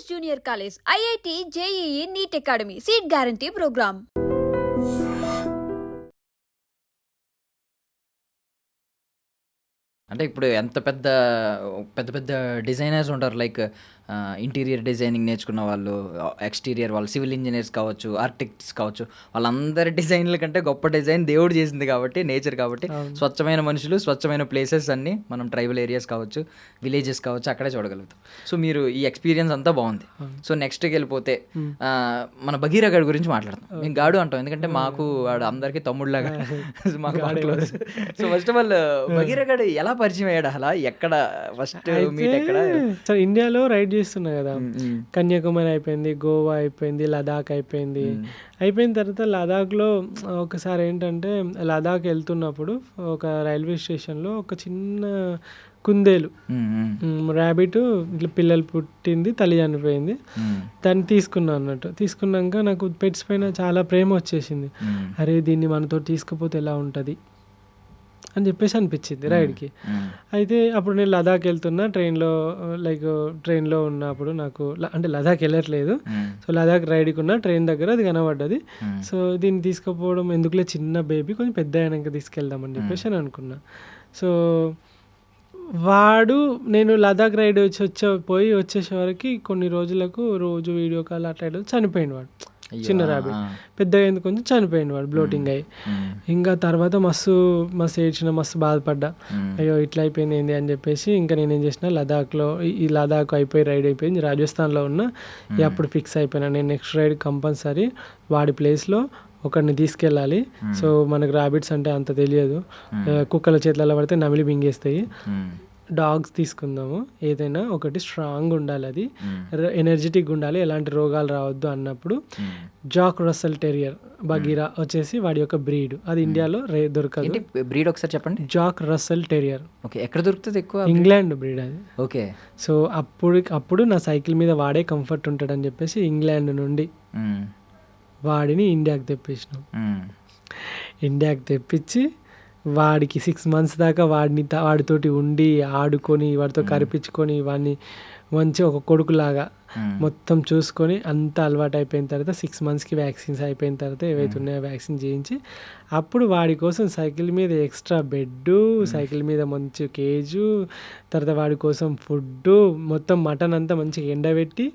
Junior College, IIT, JEE, NEET Academy, Seat Guarantee Program. అంటే ఇప్పుడు ఎంత పెద్ద పెద్ద పెద్ద డిజైనర్స్ ఉంటారు. లైక్ ఇంటీరియర్ డిజైనింగ్ నేర్చుకున్న వాళ్ళు, ఎక్స్టీరియర్ వాళ్ళు, సివిల్ ఇంజనీర్స్ కావచ్చు, ఆర్కిటెక్ట్స్ కావచ్చు, వాళ్ళందరి డిజైన్ల కంటే గొప్ప డిజైన్ దేవుడు చేసింది కాబట్టి, నేచర్ కాబట్టి, స్వచ్ఛమైన మనుషులు, స్వచ్ఛమైన ప్లేసెస్ అన్నీ మనం ట్రైబల్ ఏరియాస్ కావచ్చు, విలేజెస్ కావచ్చు, అక్కడే చూడగలుగుతాం. సో మీరు ఈ ఎక్స్పీరియన్స్ అంతా బాగుంది. సో నెక్స్ట్కి వెళ్ళిపోతే మన భగీరా గాడి గురించి మాట్లాడతాం. మేము గాడు అంటాం ఎందుకంటే మాకు వాడు అందరికీ తమ్ముళ్ళలాగా మాకు బాగా close. So first of all Bhagira గాడు ఎలా పరిచయం అయ్యాడు, అలా ఎక్కడ ఫస్ట్ మీట్ ఎక్కడ? సార్ ఇండియాలో రైడ్ చేస్తున్నా కదా, కన్యాకుమారి అయిపోయింది, గోవా అయిపోయింది, లదాఖ్ అయిపోయింది. అయిపోయిన తర్వాత లదాఖ్లో ఒకసారి ఏంటంటే లదాఖ్ వెళ్తున్నప్పుడు ఒక రైల్వే స్టేషన్లో ఒక చిన్న కుందేలు ర్యాబిట్ ఇట్లా పిల్లలు పుట్టింది, తల్లి చనిపోయింది. దాన్ని తీసుకున్నా అన్నట్టు. తీసుకున్నాక నాకు పెట్స్ పైన చాలా ప్రేమ వచ్చేసింది. అరే దీన్ని మనతో తీసుకుపోతే ఎలా ఉంటుంది అని చెప్పేసి అనిపించింది రైడ్కి. అయితే అప్పుడు నేను లదాఖ్ వెళ్తున్నా ట్రైన్లో ఉన్నప్పుడు నాకు అంటే లదాఖ్ వెళ్ళట్లేదు. సో లదాఖ్ రైడ్కి ఉన్న ట్రైన్ దగ్గర అది కనబడ్డది. సో దీన్ని తీసుకుపోవడం ఎందుకులే, చిన్న బేబీ కొంచెం పెద్ద అయినాక తీసుకెళ్దామని చెప్పేసి అని అనుకున్నా. సో నేను లదాఖ్ రైడ్ పోయి వచ్చేసే వరకు కొన్ని రోజులకు రోజు వీడియో కాల్ అట్లా చనిపోయింది వాడు. చిన్న ర్యాబిట్ పెద్దగా అయింది, కొంచెం చనిపోయింది వాడు బ్లోటింగ్ అయ్యి. ఇంకా తర్వాత మస్తు ఏడ్చిన, మస్తు బాధపడ్డా. అయ్యో ఇట్లా అయిపోయింది ఏంది అని చెప్పేసి ఇంకా నేనేం చేసిన, లదాఖ్లో ఈ లదాఖ్ అయిపోయి రైడ్ అయిపోయింది, రాజస్థాన్లో ఉన్న అప్పుడు ఫిక్స్ అయిపోయినా నేను నెక్స్ట్ రైడ్ కంపల్సరీ వాడి ప్లేస్లో ఒకరిని తీసుకెళ్ళాలి. సో మనకు ర్యాబిట్స్ అంటే అంత తెలియదు, కుక్కల చేతులలో పడితే నమిలి మింగేస్తాయి. డాగ్స్ తీసుకుందాము, ఏదైనా ఒకటి స్ట్రాంగ్ ఉండాలి, అది ఎనర్జెటిక్ ఉండాలి, ఎలాంటి రోగాలు రావద్దు అన్నప్పుడు జాక్ రస్సెల్ టెరియర్ బగీరా వచ్చేసి వాడి యొక్క బ్రీడ్. అది ఇండియాలో దొరకదు. బ్రీడ్ ఒకసారి చెప్పండి. Jack Russell terrier. ఓకే, ఎక్కడ దొరుకుతుంది ఎక్కువ? ఇంగ్లాండ్ బ్రీడ్ అది. ఓకే. సో అప్పుడు నా సైకిల్ మీద వాడే కంఫర్ట్ ఉంటాడని చెప్పేసి ఇంగ్లాండ్ నుండి వాడిని ఇండియాకి తెప్పించినాం. ఇండియాకి తెప్పించి వాడికి 6 months దాకా వాడితోటి ఉండి ఆడుకొని వాడితో కరిపించుకొని వాడిని మంచి ఒక కొడుకులాగా మొత్తం చూసుకొని అంతా అలవాటు అయిపోయిన తర్వాత 6 monthsకి వ్యాక్సిన్స్ అయిపోయిన తర్వాత ఏవైతే ఉన్నాయో వ్యాక్సిన్ చేయించి అప్పుడు వాడి కోసం సైకిల్ మీద ఎక్స్ట్రా బెడ్డు, సైకిల్ మీద మంచి కేజు, తర్వాత వాడి కోసం ఫుడ్డు, మొత్తం మటన్ అంతా మంచిగా ఎండబెట్టి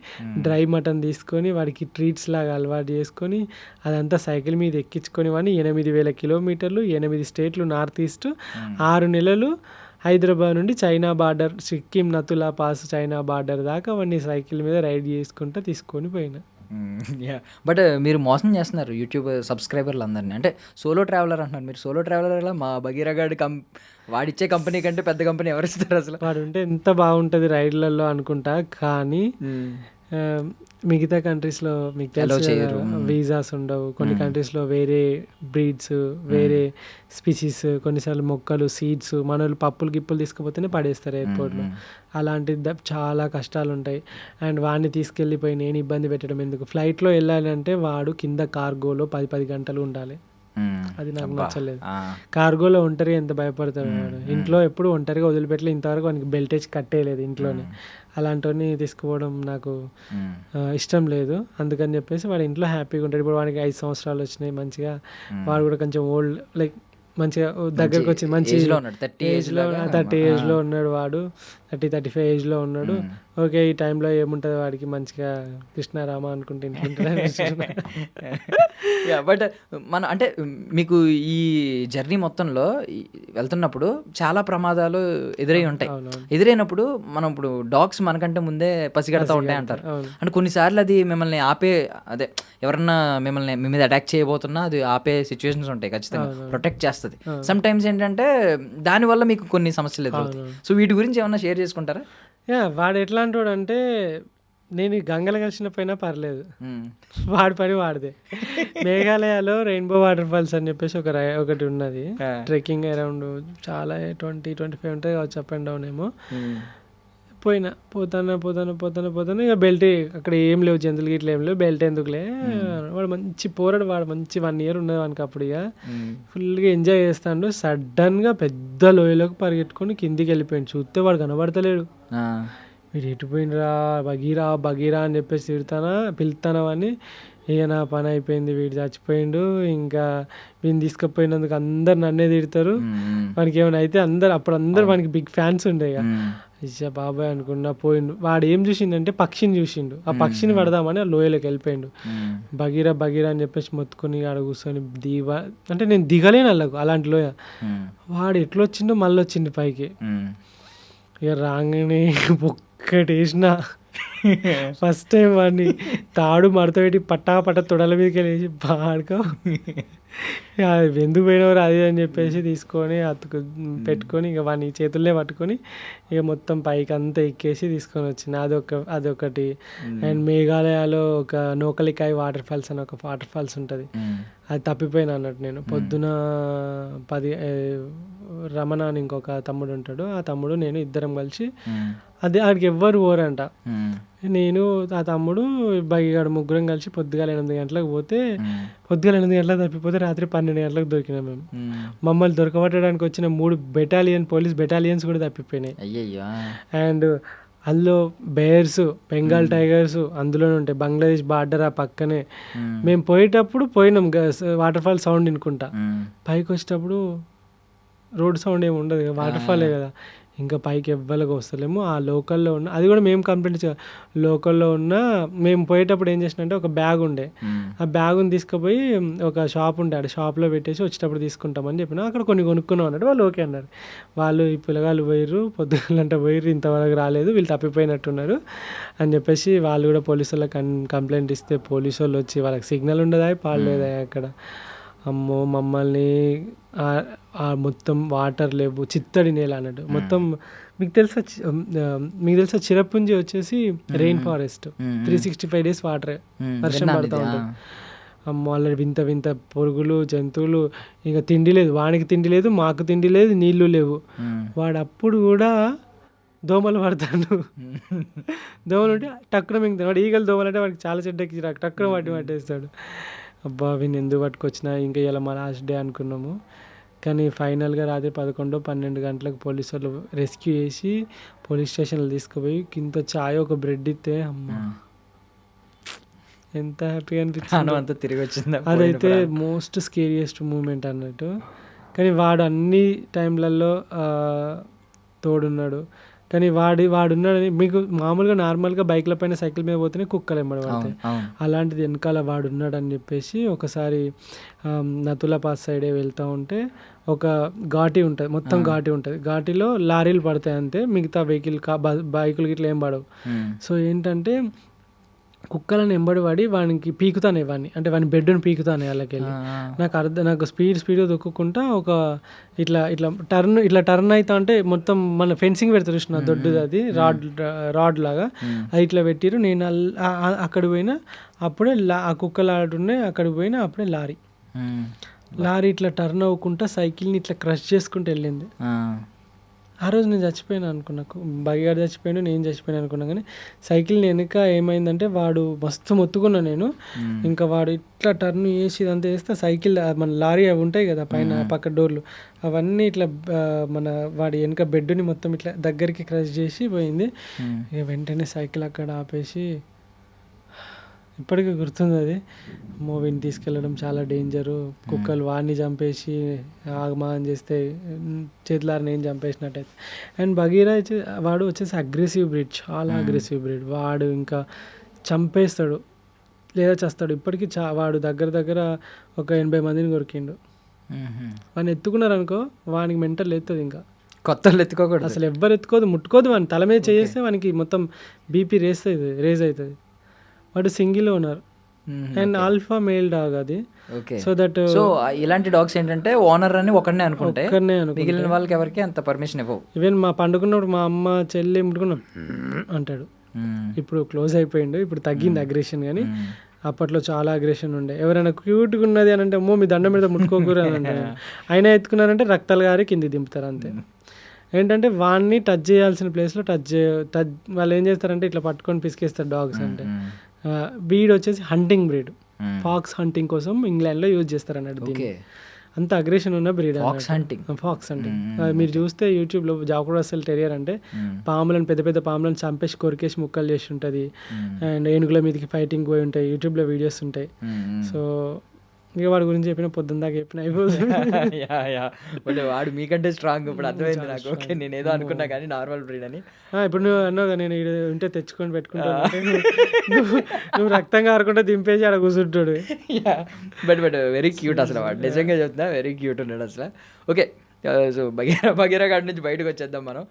డ్రై మటన్ తీసుకొని వాడికి ట్రీట్స్ లాగా అలవాటు చేసుకొని అదంతా సైకిల్ మీద ఎక్కించుకొని వాడిని 8,000 kilometers 8 states నార్త్ ఈస్ట్ 6 నెలలు హైదరాబాద్ నుండి China border, Sikkim Nathula pass China border దాకా వాడిని సైకిల్ మీద రైడ్ చేసుకుంటూ తీసుకొని పోయినా. బట్ మీరు మోసం చేస్తున్నారు యూట్యూబ్ సబ్స్క్రైబర్లు అందరినీ. అంటే సోలో ట్రావెలర్ అంటున్నారు మీరు. సోలో ట్రావెలర్ ఎలా? మా భగీరా గాడి వాడిచ్చే కంపెనీ కంటే పెద్ద కంపెనీ ఎవరిస్తారు అసలు? వాడు ఉంటే ఎంత బాగుంటుంది రైడ్లలో అనుకుంటా, కానీ మిగతా కంట్రీస్లో మీకు తెలుసు వీసాస్ ఉండవు. కొన్ని కంట్రీస్లో వేరే బ్రీడ్స్, వేరే స్పీసీస్, కొన్నిసార్లు మొక్కలు, సీడ్స్, మనోళ్ళు పప్పులు గిప్పులు తీసుకుపోతేనే పడేస్తారు ఎయిర్పోర్ట్లో. అలాంటి చాలా కష్టాలు ఉంటాయి. అండ్ వాడిని తీసుకెళ్ళిపోయి నేను ఇబ్బంది పెట్టడం ఎందుకు? ఫ్లైట్లో వెళ్ళాలంటే వాడు కింద కార్గోలో 10 గంటలు ఉండాలి. అది నాకు నచ్చలేదు. కార్గోలో ఒంటరిగా ఎంత భయపడతాడు వాడు. ఇంట్లో ఎప్పుడు ఒంటరిగా వదిలిపెట్టలే, ఇంతవరకు వానికి బెల్టేజ్ కట్టేయలేదు ఇంట్లోనే. అలాంటివన్నీ తీసుకుపోవడం నాకు ఇష్టం లేదు. అందుకని చెప్పేసి వాడు ఇంట్లో హ్యాపీగా ఉంటాడు. ఇప్పుడు వాడికి 5 సంవత్సరాలు వచ్చినాయి, మంచిగా వాడు కూడా కొంచెం ఓల్డ్ లైక్ మంచిగా దగ్గరకు వచ్చి మంచి 30 ఏజ్లో ఉన్నాడు వాడు, 30-35 ఏజ్లో ఉన్నాడు. ఓకే, ఈ టైంలో ఏముంటుంది వాడికి, మంచిగా కృష్ణారామ అనుకుంటే బట్ అంటే మీకు ఈ జర్నీ మొత్తంలో వెళ్తున్నప్పుడు చాలా ప్రమాదాలు ఎదురై ఉంటాయి. ఎదురైనప్పుడు మనం ఇప్పుడు డాగ్స్ మనకంటే ముందే పసిగడతా ఉంటాయి అంటారు. అంటే కొన్నిసార్లు అది మిమ్మల్ని అదే ఎవరన్నా మిమ్మల్ని మీ మీద అటాక్ చేయబోతున్నా అది ఆపే సిచ్యువేషన్స్ ఉంటాయి, ఖచ్చితంగా ప్రొటెక్ట్ చేస్తుంది. సమ్ టైమ్స్ ఏంటంటే దానివల్ల మీకు కొన్ని సమస్యలు ఎదురవుతాయి. సో వీటి గురించి ఏమన్నా షేర్ చేసుకుంటారా? వాడు ఎట్లాంటి వాడు అంటే, నేను గంగలు కలిసిన పోయినా పర్లేదు, వాడి పని వాడిదే. మేఘాలయలో రెయిన్బో వాటర్ ఫాల్స్ అని చెప్పేసి ఒకటి ఉన్నది, ట్రెక్కింగ్ అరౌండ్ చాలా 20-25 ఉంటాయి కావచ్చు, అప్ అండ్ డౌన్ ఏమో. పోతాను ఇక బెల్ట్ అక్కడ ఏం లేవు, జంతువులకి ఇట్లా ఏం లేవు, బెల్ట్ ఎందుకులే. వాడు మంచి పోరాడు, వాడు మంచి 1 year ఉన్నది వానికి. అప్పుడు ఇక ఫుల్గా ఎంజాయ్ చేస్తాడు. సడన్గా పెద్ద లోయలోకి పరిగెట్టుకొని కిందికి వెళ్ళిపోయాడు. చూస్తే వాడు కనబడతలేడు. వీడు ఎటుపోయినరా బగీరా బగీరా అని చెప్పేసి పిలుతానా అని, ఇక నా పని అయిపోయింది, వీడు చచ్చిపోయిండు, ఇంకా వీడిని తీసుకుపోయినందుకు అందరు నన్నే తిడతారు, వానికి ఏమైనా అయితే అప్పుడు అందరు వానికి బిగ్ ఫ్యాన్స్ ఉండే. ఇక ఇచ్చా బాబాయ్ అనుకున్నా పోయిండు. వాడు ఏం చూసిండంటే పక్షిని చూసిండు, ఆ పక్షిని పడదామని ఆ లోయలోకి వెళ్ళిపోయిండు. బగీరా బగీరా అని చెప్పేసి మొత్తుకొని ఆడ కూర్చొని అంటే నేను దిగలేను అల్లకు అలాంటి లోయ. వాడు ఎట్లా వచ్చిండో మళ్ళీ వచ్చిండు పైకి. ఇక రాగానే ఒక్కటి వేసిన ఫస్ట్ టైం వాడిని తాడు మడత పెట్టి పట్టా తొడల మీదకి వెళ్ళేసి బాడుకో ఎందుకు పోయినవారు అది అని చెప్పేసి తీసుకొని పెట్టుకొని ఇక వాడిని చేతుల్లే పట్టుకొని ఇక మొత్తం పైకి అంతా ఎక్కేసి తీసుకొని వచ్చింది. అదొకటి. అండ్ మేఘాలయలో ఒక నోకలికాయ్ వాటర్ ఫాల్స్ అని ఒక వాటర్ ఫాల్స్ ఉంటుంది, అది తప్పిపోయినా అన్నట్టు. నేను పొద్దున 10 రమణ అని ఇంకొక తమ్ముడు ఉంటాడు, ఆ తమ్ముడు నేను ఇద్దరం కలిసి ఆడికి ఎవ్వరు పోరంట. నేను ఆ తమ్ముడు బగిగాడు ముగ్గురం కలిసి పొద్దుగాల 8 గంటలకు పోతే, పొద్దుగాల 8 గంటలకు తప్పిపోతే రాత్రి 12 గంటలకు దొరికినాం మేము. మమ్మల్ని దొరకబట్టడానికి వచ్చిన 3 పోలీస్ బెటాలియన్స్ కూడా తప్పిపోయినాయి. అండ్ అందులో బేర్స్, బెంగాల్ టైగర్స్ అందులోనే ఉంటాయి. బంగ్లాదేశ్ బార్డర్ ఆ పక్కనే. మేము పోయేటప్పుడు పోయినాం వాటర్ ఫాల్ సౌండ్ వినుకుంటా, పైకి వచ్చేటప్పుడు రోడ్ సౌండ్ ఏమి ఉండదు, వాటర్ ఫాలే కదా. ఇంకా పైకి ఎవ్వరికి వస్తలేము. ఆ లోకల్లో ఉన్న, అది కూడా మేము కంప్లైంట్ లోకల్లో ఉన్న, మేము పోయేటప్పుడు ఏం చేసినంటే ఒక బ్యాగ్ ఉండే, ఆ బ్యాగుని తీసుకుపోయి ఒక షాప్ ఉండే, ఆ షాప్లో పెట్టేసి వచ్చేటప్పుడు తీసుకుంటామని చెప్పిన. అక్కడ కొన్ని కొనుక్కున్నాం అన్నాడు. వాళ్ళు ఓకే అన్నారు. వాళ్ళు ఈ పిల్లగాళ్ళు పోయిర్రు, పొద్దుగలంట పోయిర్రు, ఇంతవరకు రాలేదు, వీళ్ళు తప్పిపోయినట్టున్నారు అని చెప్పేసి వాళ్ళు కూడా పోలీసు వాళ్ళకి కంప్లైంట్ ఇస్తే పోలీసు వాళ్ళు వచ్చి, వాళ్ళకి సిగ్నల్ ఉండదా పాడలేదా అక్కడ. అమ్మో మమ్మల్ని మొత్తం వాటర్ లేవు, చిత్తడి నేల అన్నట్టు మొత్తం. మీకు తెలుసా చిరపుంజి వచ్చేసి రెయిన్ ఫారెస్ట్, 365 days వాటర్ వర్షం పడుతూ ఉంటుంది. అమ్మో వాళ్ళ వింత వింత పురుగులు, జంతువులు. ఇంకా తిండి లేదు, వానికి తిండి లేదు, మాకు తిండి లేదు, నీళ్లు లేవు. వాడు అప్పుడు కూడా దోమలు పడతాడు. దోమలు ఉంటే టక్కున మింగుతాడు. వాడు ఈగలు దోమలు అంటే వాడికి చాలా చెడ్డకి టక్కున పట్టేస్తాడు. అబ్బా వీని ఎందుకు పట్టుకొచ్చినా, ఇంకా ఇలా మా లాస్ట్ డే అనుకున్నాము. కానీ ఫైనల్గా రాత్రి 11-12 గంటలకు పోలీసు వాళ్ళు రెస్క్యూ చేసి పోలీస్ స్టేషన్లో తీసుకుపోయి కింద చాయ్ ఒక బ్రెడ్ ఇస్తే అమ్మా ఎంత హ్యాపీగా అనిపించింది. తిరిగి వచ్చింది. అదైతే మోస్ట్ స్కేరియస్ట్ మూమెంట్ అన్నట్టు. కానీ వాడు అన్ని టైంలలో తోడున్నాడు. కానీ వాడున్నాడని, మీకు మామూలుగా నార్మల్గా బైక్ల పైన సైకిల్ మీద పోతేనే కుక్కలు ఎంబడి పడతాయి, అలాంటిది వెనకాల వాడున్నాడని చెప్పేసి ఒకసారి నతులా పాస్ సైడే వెళ్తూ ఉంటే ఒక ఘాటి ఉంటుంది, మొత్తం ఘాటి ఉంటుంది. ఘాటిలో లారీలు పడతాయి అంతే, మిగతా బైకులు గిట్లా ఏం పడవు. సో ఏంటంటే కుక్కలను ఎంబడి పడి వానికి పీకుతానే, అంటే వాని బెడ్ని పీకుతానే వాళ్ళకి వెళ్ళి. నాకు స్పీడ్గా దొక్కుకుంటా ఒక ఇట్లా టర్న్ అవుతా అంటే మొత్తం మన ఫెన్సింగ్ పెడతారు చూసిన దొడ్డుది, అది రాడ్ లాగా, అది ఇట్లా పెట్టిరు. నేను అక్కడ పోయినా అప్పుడే ఆ కుక్కలు ఆడున్నాయి, అక్కడికి పోయినా అప్పుడే లారీ ఇట్లా టర్న్ అవ్వకుండా సైకిల్ని ఇట్లా క్రష్ చేసుకుంటూ వెళ్ళింది. ఆ రోజు నేను చచ్చిపోయాను అనుకున్నా, బగిగాడు చచ్చిపోయాను, నేను చచ్చిపోయాను అనుకున్నా. కానీ సైకిల్ వెనుక ఏమైందంటే వాడు మస్తు మొత్తుకున్నా నేను. ఇంకా వాడు ఇట్లా టర్న్ చేసి ఇదంతా చేస్తే సైకిల్ మన లారీ అవి ఉంటాయి కదా పైన పక్క డోర్లు, అవన్నీ ఇట్లా వాడి వెనుక బెడ్ని మొత్తం ఇట్లా దగ్గరికి క్రష్ చేసి పోయింది. ఇక వెంటనే సైకిల్ అక్కడ ఆపేసి, ఇప్పటికీ గుర్తుంది అది, మూవీని తీసుకెళ్ళడం చాలా డేంజరు, కుక్కలు వాడిని చంపేసి ఆగమాగం చేస్తే చేతులారి నేను చంపేసినట్టయితే. అండ్ బగీరా వాడు వచ్చేసి అగ్రెసివ్ బ్రీడ్, చాలా అగ్రెసివ్ బ్రీడ్. వాడు ఇంకా చంపేస్తాడు లేదా చేస్తాడు. ఇప్పటికీ వాడు దగ్గర ఒక 80 మందిని కొరికిండు. వాడిని ఎత్తుకున్నారనుకో వానికి మెంటల్ ఎత్తుంది, ఇంకా కొత్త ఎత్తుకోకూడదు అసలు, ఎవ్వరు ఎత్తుకోదు, ముట్టుకోదు. వాడిని తల మీద చేస్తే వానికి మొత్తం బీపీ రేజ్ అవుతుంది. వాడు single owner and alpha male dog అది. సో ఇలాంటి డాగ్స్ ఏంటంటే ఓనర్ అని ఒకనే అనుకుంటే మిగిలిన వాళ్ళకి ఎవరికి అంత పర్మిషన్ ఇవ్వవు. ఈవెన్ మా పండుకున్నప్పుడు మా అమ్మ చెల్లి ముట్టుకున్నా అంటాడు. ఇప్పుడు క్లోజ్ అయిపోయిండు, ఇప్పుడు తగ్గింది అగ్రెషన్. కానీ అప్పట్లో చాలా అగ్రెషన్ ఉండే. ఎవరైనా క్యూట్గా ఉన్నది అని అంటే అమ్మో మీ దండం మీద ముట్టుకోకూడదు అని అంటారు. అయినా ఎత్తుకున్నారంటే రక్తాలు గారి కింది దింపుతారు అంతే. ఏంటంటే వాడిని టచ్ చేయాల్సిన ప్లేస్లో వాళ్ళు ఏం చేస్తారంటే ఇట్లా పట్టుకొని పిసికేస్తారు డాగ్స్. అంటే బ్రీడ్ వచ్చేసి హంటింగ్ బ్రీడ్, ఫాక్స్ హంటింగ్ కోసం ఇంగ్లాండ్లో యూజ్ చేస్తారు అన్నట్టు దీన్ని. అంత అగ్రెషన్ ఉన్న బ్రీడ్ Fox hunting. ఫాక్స్ అంటే మీరు చూస్తే యూట్యూబ్లో జాక్ రస్సెల్ టెరియర్ అంటే పాములను పెద్ద పెద్ద పాములను చంపేసి కొరికేసి ముక్కలు చేసి ఉంటుంది అండ్ ఏనుగుల మీదకి ఫైటింగ్ పోయి ఉంటాయి, యూట్యూబ్లో వీడియోస్ ఉంటాయి. సో ఇక వాడి గురించి చెప్పిన పొద్దున్న దాకా చెప్పిన అయిపోతుంది. బట్ వాడు మీకంటే స్ట్రాంగ్ ఇప్పుడు అర్థమైంది నాకు. ఓకే, నేను ఏదో అనుకున్నా కానీ నార్మల్ బ్రీడ్ అని. ఇప్పుడు నువ్వు అన్నావు నేను ఇక్కడ ఉంటే తెచ్చుకొని పెట్టుకుంటాను, నువ్వు రక్తం కారకుండా దింపేసి ఆడ కూర్చుంటాడు. బట్ వెరీ క్యూట్ అసలు వాడు, నిజంగా చెప్తున్నా వెరీ క్యూట్ ఉన్నాడు అసలు. ఓకే, సో బగీరా గాడి నుంచి బయటకు వచ్చేద్దాం మనం.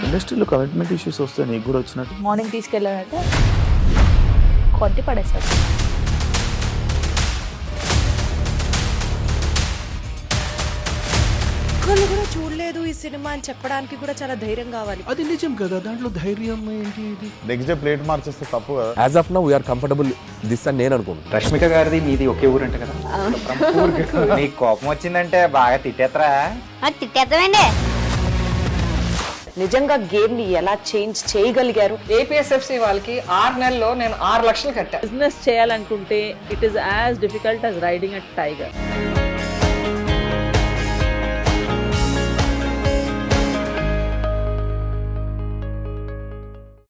ఇండస్ట్రీలో కమిట్మెంట్ ఇష్యూస్ వస్తే నీకు కూడా వచ్చినట్టు? మార్నింగ్ తీసుకెళ్ళానంటే కొట్టి పడేస్తారు. ఒక్కళ్ళు కూడా చూడలేదు ఈ సినిమా అని చెప్పడానికి కూడా చాలా ధైర్యం కావాలి. అది నిజం కదా, దాంట్లో ధైర్యం ఏంటి? ఇది నెక్స్ట్ డే ప్లేట్ మార్చేస్తే తప్పు కదా. As of now we are comfortable this అని నేను అనుకుంటున్నాను. రష్మిక గారిది మీది ఒకే ఊరు అంట కదా? నీకు కోపం వచ్చిందంటే బాగా తిట్టేత్తరా? తిట్టేద్దామండి. నిజంగా గేమ్ ని ఎలా చేంజ్ చేయగలిగారు? ఏపీఎస్ఎఫ్సి వాళ్ళకి 6 నెలల్లో నేను 6 లక్షలు కట్టా. బిజినెస్ చేయాలనుకుంటే it is as difficult as riding a tiger.